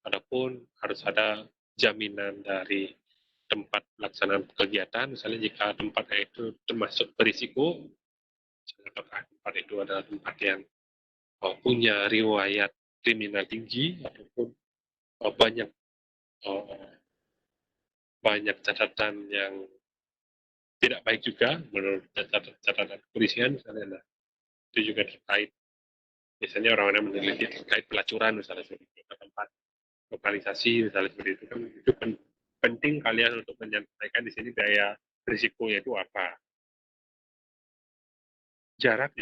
adapun harus ada jaminan dari tempat pelaksanaan kegiatan, misalnya jika tempatnya itu termasuk berisiko, misalnya apakah tempat itu adalah tempat yang punya riwayat kriminal tinggi, ataupun banyak uh, banyak catatan yang tidak baik juga menurut catatan kepolisian misalnya. Nah, itu juga terkait biasanya orang-orang meneliti terkait pelacuran misalnya seperti itu, tempat lokalisasi misalnya seperti itu kan itu penting kalian untuk menyampaikan di sini daya risikonya itu apa. Jarak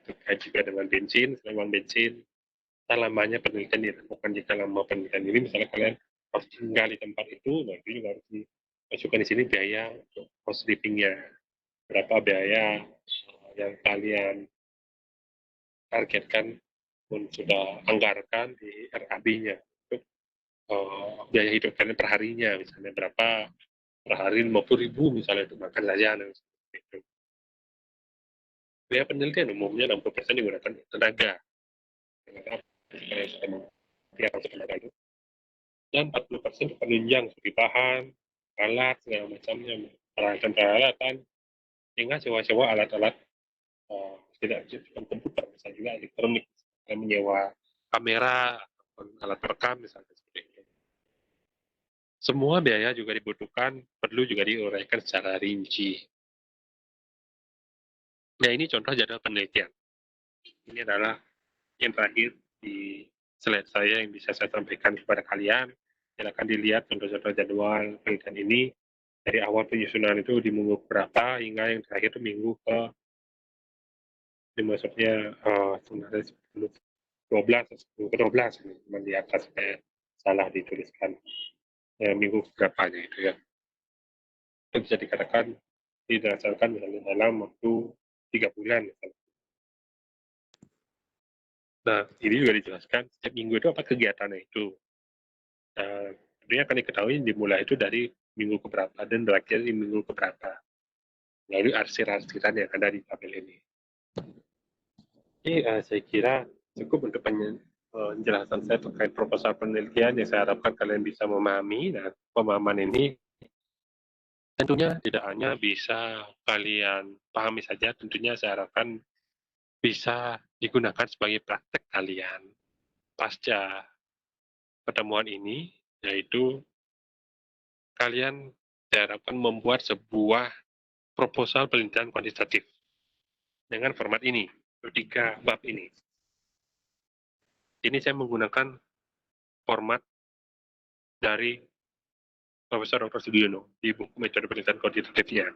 terkait juga dengan bensin, selain bensin, lamanya penelitian dilakukan. Jika lama penelitian ini misalnya kalian harus tinggal di tempat itu, nah itu juga harus dimasukkan di sini biaya untuk cost living-nya, berapa biaya yang kalian targetkan pun sudah anggarkan di RAB-nya untuk biaya hidup kalian perharinya, misalnya berapa per hari, 50.000 misalnya untuk makan saja, dan seperti itu. Biaya penelitian umumnya 60% digunakan tenaga, tenaga itu, dan 40% penunjang seperti bahan, alat, segala macamnya, peralatan-peralatan, hingga sewa-sewa alat-alat tidak cuma komputer, misalnya juga elektronik, misalnya menyewa kamera, ataupun alat perekam, misalnya seperti itu. Semua biaya juga dibutuhkan, perlu juga diuraikan secara rinci. Nah, ini contoh jadwal penelitian. Ini adalah yang terakhir di slide saya yang bisa saya sampaikan kepada kalian. Silakan dilihat contoh-contoh jadwal penelitian ini. Dari awal penyusunan itu di minggu berapa, hingga yang terakhir itu minggu ke, maksudnya sebenarnya 12 atau 12, di atas salah dituliskan minggu berapanya itu ya. Itu bisa dikatakan didasarkan misalnya dalam waktu 3 bulan. Misalnya. Nah, ini juga dijelaskan setiap minggu itu apa kegiatannya itu. Nah, tentunya akan diketahui dimulai itu dari minggu keberapa dan berakhir di minggu keberapa. Lalu arsir-arsiran yang ada di tabel ini. Jadi saya kira cukup untuk penjelasan saya terkait proposal penelitian yang saya harapkan kalian bisa memahami. Nah, pemahaman ini tentunya tidak hanya bisa kalian pahami saja, tentunya saya harapkan bisa digunakan sebagai praktek kalian pasca pertemuan ini, yaitu kalian diharapkan membuat sebuah proposal penelitian kuantitatif dengan format ini, 3 bab ini. Ini saya menggunakan format dari Profesor Dr. Sugiono di buku metode penelitian kuantitatifnya,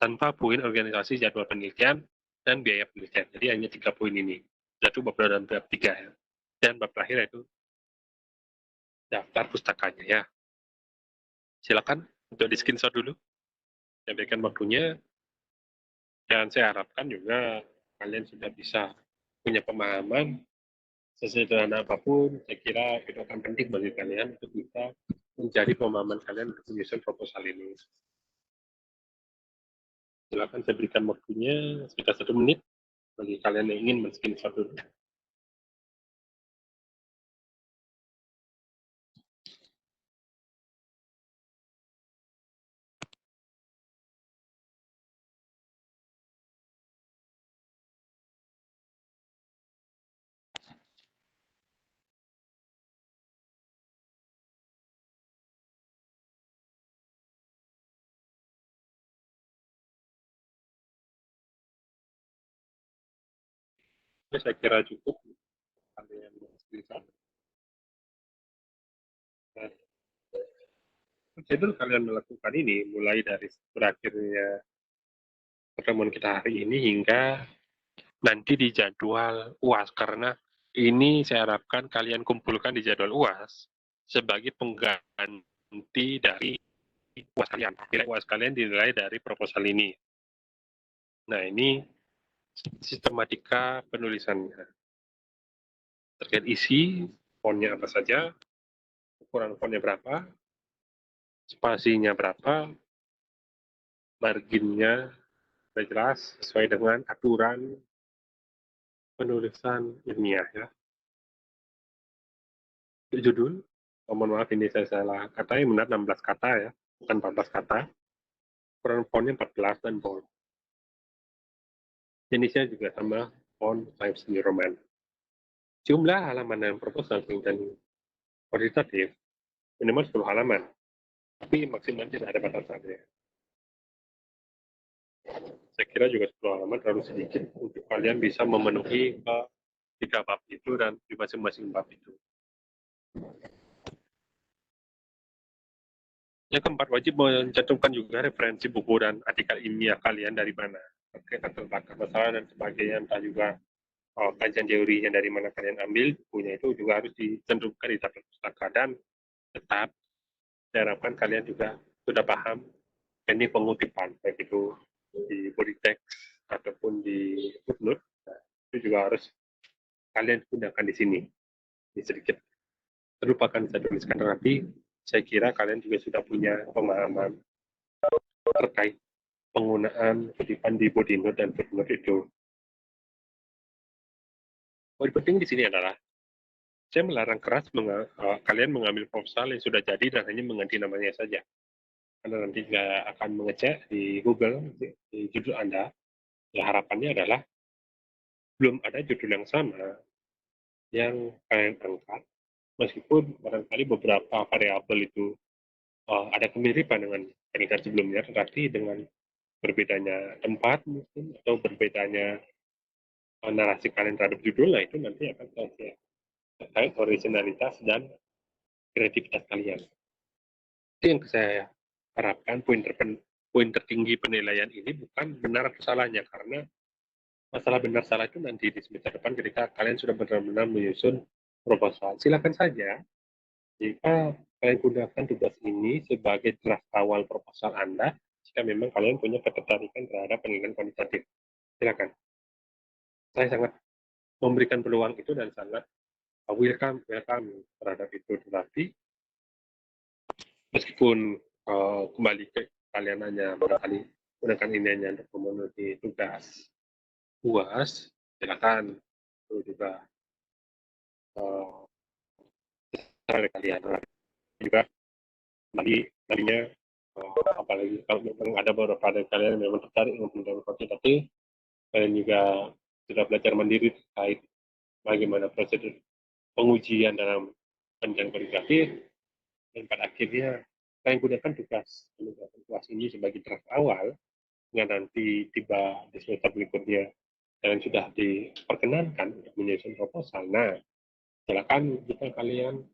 tanpa poin organisasi jadwal penelitian dan biaya penelitian. Jadi hanya 3 poin ini. Satu bab 2 dan bab 3 ya. Dan bab terakhir itu daftar pustakanya ya. Silakan untuk di screenshot dulu. Saya berikan waktunya, dan saya harapkan juga kalian sudah bisa punya pemahaman sesederhana apapun. Saya kira itu akan penting bagi kalian untuk bisa menjadi pemahaman kalian untuk menyusun proposal ini. Silakan saya berikan waktunya sekitar 1 menit bagi kalian yang ingin men-screenshot dulu. Saya kira cukup kalian men-screenshot. Nah, prosedur kalian melakukan ini mulai dari berakhirnya pertemuan kita hari ini hingga nanti di jadwal UAS, karena ini saya harapkan kalian kumpulkan di jadwal UAS sebagai pengganti dari UAS kalian. Nilai UAS kalian dinilai dari proposal ini. Nah, ini sistematika penulisannya. Terkait isi, fontnya apa saja, ukuran fontnya berapa, spasinya berapa, marginnya sudah jelas sesuai dengan aturan penulisan ilmiah ya. Untuk judul, mohon maaf ini saya salah kata, yang benar 16 kata ya, bukan 14 kata. Ukuran fontnya 14 dan bold. Jenisnya juga sama, font Times New Roman. Jumlah halaman dan proposal dan kuantitatif minimal 10 halaman, tapi maksimal tidak ada batasannya. Saya kira juga 10 halaman terlalu sedikit untuk kalian bisa memenuhi 3 bab itu dan di masing-masing bab itu. Yang keempat, wajib mencantumkan juga referensi buku dan artikel ilmiah kalian dari mana, latar belakang masalah dan sebagainya, entah juga kajian teorinya dari mana kalian ambil, bukunya itu juga harus dicantumkan di daftar pustaka. Dan tetap saya harapkan kalian juga sudah paham ini pengutipan, baik itu di body text ataupun di footnote. Nah, itu juga harus kalian gunakan di sini. Ini sedikit terlupakan saya tuliskan, tapi saya kira kalian juga sudah punya pemahaman terkait penggunaan kutipan di body note dan footnote itu. Poin penting di sini adalah saya melarang keras kalian mengambil proposal yang sudah jadi dan hanya mengganti namanya saja. Karena nanti juga akan mengecek di Google di judul Anda. Ya, harapannya adalah belum ada judul yang sama yang kalian angkat, meskipun barangkali beberapa variabel itu ada kemiripan dengan peringkat sebelumnya, tetapi dengan berbedanya tempat mungkin atau berbedanya narasi kalian terhadap judul, nah itu nanti akan terkait originalitas dan kreativitas kalian. Itu yang saya harapkan. Poin tertinggi penilaian ini bukan benar atau salahnya, karena masalah benar salah itu nanti di semester depan ketika kalian sudah benar-benar menyusun proposal. Silakan saja jika kalian gunakan tugas ini sebagai draft awal proposal Anda, jika memang kalian punya ketertarikan terhadap penelitian kuantitatif. Silakan. Saya sangat memberikan peluang itu dan sangat welcome terhadap itu. Tetapi meskipun kembali ke kalian hanya barangkali gunakan ini hanya untuk memenuhi tugas UAS, silakan. Itu juga kalian juga tadinya apalagi kalau memang ada beberapa dari kalian yang memang tertarik dengan pendidikan kuantitatif, kalian juga sudah belajar mandiri terkait bagaimana prosedur pengujian dalam pendidikan kuantitatif, dan pada akhirnya kalian gunakan tugas ini sebagai draft awal, dengan nanti tiba di semester berikutnya kalian sudah diperkenankan untuk menyusun proposal. Nah, silakan jika kalian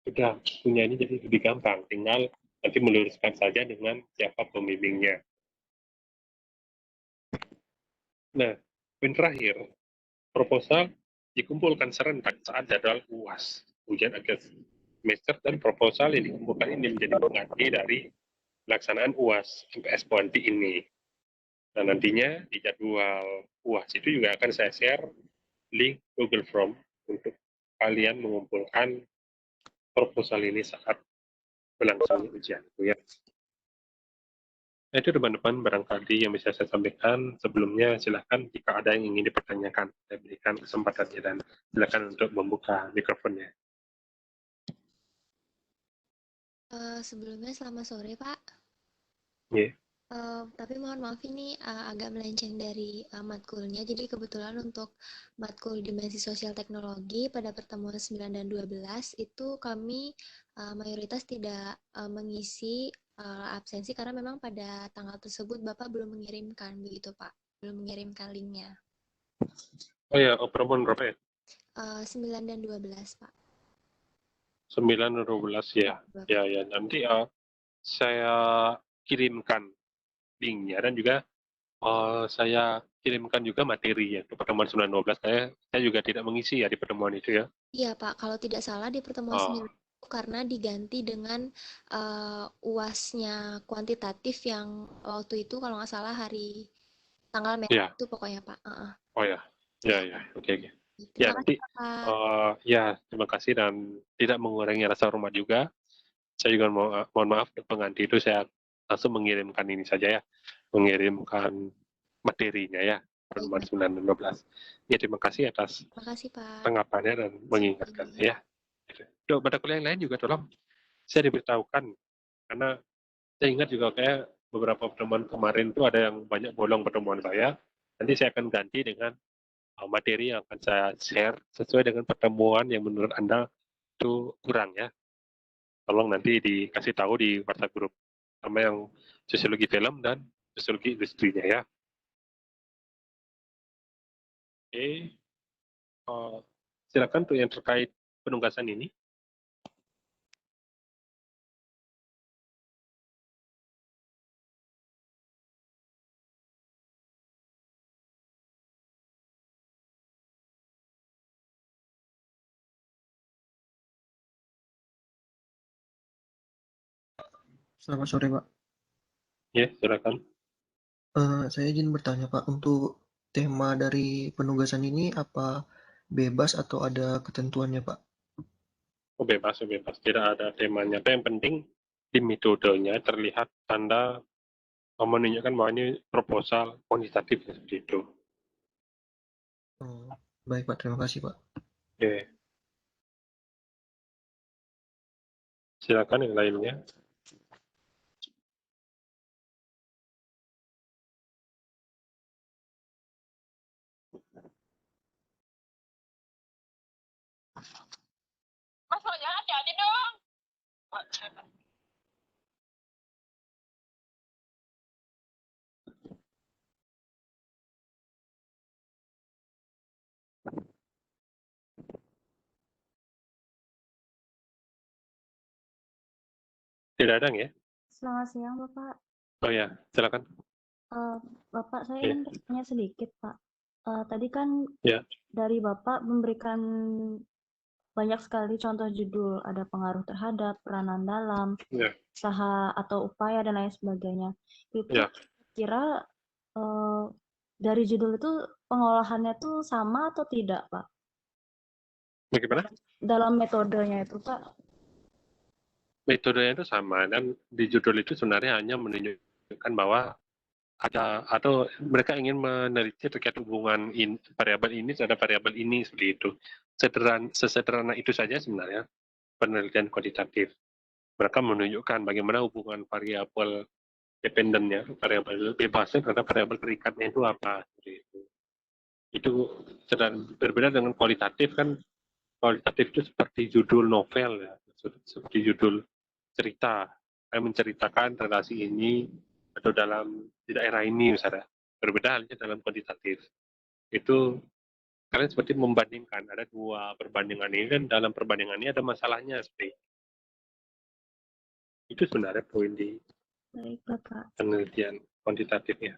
sudah punya ini jadi lebih gampang, tinggal nanti meluruskan saja dengan siapa pembimbingnya. Nah, poin terakhir, proposal dikumpulkan serentak saat jadwal UAS, ujian akhir semester, dan proposal yang dikumpulkan ini menjadi pengganti dari pelaksanaan UAS MPS Kuanti ini. Nah, nantinya di jadwal UAS itu juga akan saya share link Google Form untuk kalian mengumpulkan proposal ini saat berlangsung ujian. Ya. Nah, itu teman-teman barangkali yang bisa saya sampaikan. Sebelumnya silahkan jika ada yang ingin dipertanyakan, saya berikan kesempatannya dan silakan untuk membuka mikrofonnya. Sebelumnya selamat sore Pak. Yeah. Tapi mohon maaf ini agak melenceng dari matkulnya. Jadi kebetulan untuk matkul dimensi sosial teknologi pada pertemuan 9 dan 12 itu kami mayoritas tidak mengisi absensi karena memang pada tanggal tersebut Bapak belum mengirimkan begitu Pak. Belum mengirimkan linknya. Oh ya, pertemuan berapa ya? 9 dan 12 Pak. 9 dan 12 ya. Bapak. Ya, nanti saya kirimkan linknya dan juga saya kirimkan juga materi ya ke pertemuan 9-12. Saya juga tidak mengisi ya di pertemuan itu ya. Iya, Pak. Kalau tidak salah di pertemuan Oh, 9 itu karena diganti dengan UASnya kuantitatif yang waktu itu kalau nggak salah hari tanggal merah ya. itu pokoknya, Pak. Oh ya. Ya, Ya. Oke. Ya, terima kasih, nanti Pak. ya, terima kasih dan tidak mengurangi rasa hormat juga. Saya juga mohon maaf pengganti itu saya langsung mengirimkan ini saja ya. Mengirimkan materinya ya. Baik, Pertemuan Bapak. 9 dan 12. Ya, terima kasih atas Terima kasih, Pak. tanggapannya dan mengingatkan ya. Untuk pada kuliah yang lain juga tolong saya diberitahukan karena saya ingat juga kayak beberapa pertemuan kemarin itu ada yang banyak bolong pertemuan saya. Nanti saya akan ganti dengan materi yang akan saya share sesuai dengan pertemuan yang menurut Anda itu kurang ya. Tolong nanti dikasih tahu di WhatsApp grup sama yang sosiologi film dan sosiologi industrinya ya. Oke, silakan untuk yang terkait penugasan ini. Selamat sore, Pak. Ya, silakan. Saya izin bertanya, Pak, untuk tema dari penugasan ini apa bebas atau ada ketentuannya, Pak? Oh, bebas. Tidak ada temanya. Tapi yang penting di metodenya terlihat Anda menunjukkan bahwa ini proposal kuantitatif seperti itu. Baik, Pak. Terima kasih, Pak. Oke. Silakan yang lainnya. Mas Fajar, hati-hati dong. Tidak ada ya? Selamat siang, Bapak. Oh ya, silakan. Bapak, saya Ya. ingin bertanya sedikit, Pak. Tadi kan Ya. dari Bapak memberikan banyak sekali contoh judul, ada pengaruh terhadap, peranan dalam, Ya. usaha atau upaya, dan lain sebagainya. Itu Ya. kira dari judul itu pengolahannya itu sama atau tidak, Pak? Bagaimana? Dalam metodenya itu, Pak? Metodenya itu sama dan di judul itu sebenarnya hanya menunjukkan bahwa ada atau mereka ingin meneliti terkait hubungan variabel ini terhadap variabel ini seperti itu. Sesederhana itu saja sebenarnya penelitian kuantitatif. Mereka menunjukkan bagaimana hubungan variabel dependennya, variabel bebasnya terhadap variabel terikatnya itu apa seperti itu. Itu berbeda dengan kualitatif kan. Kualitatif itu seperti judul novel ya, seperti judul cerita, yang menceritakan relasi ini atau dalam di daerah ini misalnya. Berbeda halnya dalam kuantitatif. Itu kalian seperti membandingkan, ada dua perbandingan ini dan dalam perbandingan ini ada masalahnya seperti itu sebenarnya poin di Baik, Bapak. penelitian kuantitatifnya.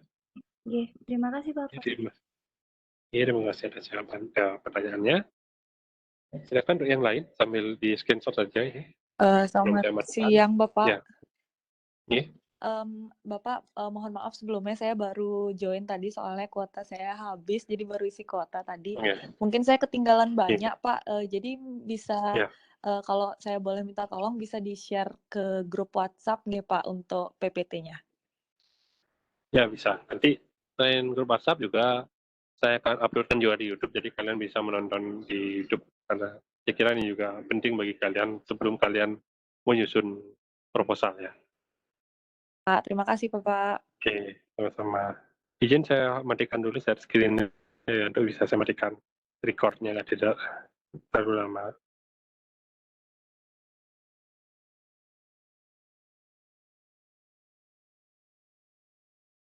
Oke, terima kasih, Bapak. Terima kasih atas pertanyaannya. Silakan untuk yang lain sambil di screenshot saja ya. Selamat siang, Bapak. Ya. Bapak, mohon maaf sebelumnya saya baru join tadi soalnya kuota saya habis, jadi baru isi kuota tadi. Ya. Mungkin saya ketinggalan banyak, Pak. Jadi bisa, Ya. kalau saya boleh minta tolong, bisa di-share ke grup WhatsApp nih, Pak, untuk PPT-nya. Ya, bisa. Nanti selain grup WhatsApp juga saya akan uploadkan juga di YouTube, jadi kalian bisa menonton di YouTube karena saya kira ini juga penting bagi kalian sebelum kalian menyusun proposal ya. Pak, terima kasih, Bapak. Oke, sama-sama. Izin saya matikan dulu share screen untuk bisa saya matikan recordnya tidak terlalu lama.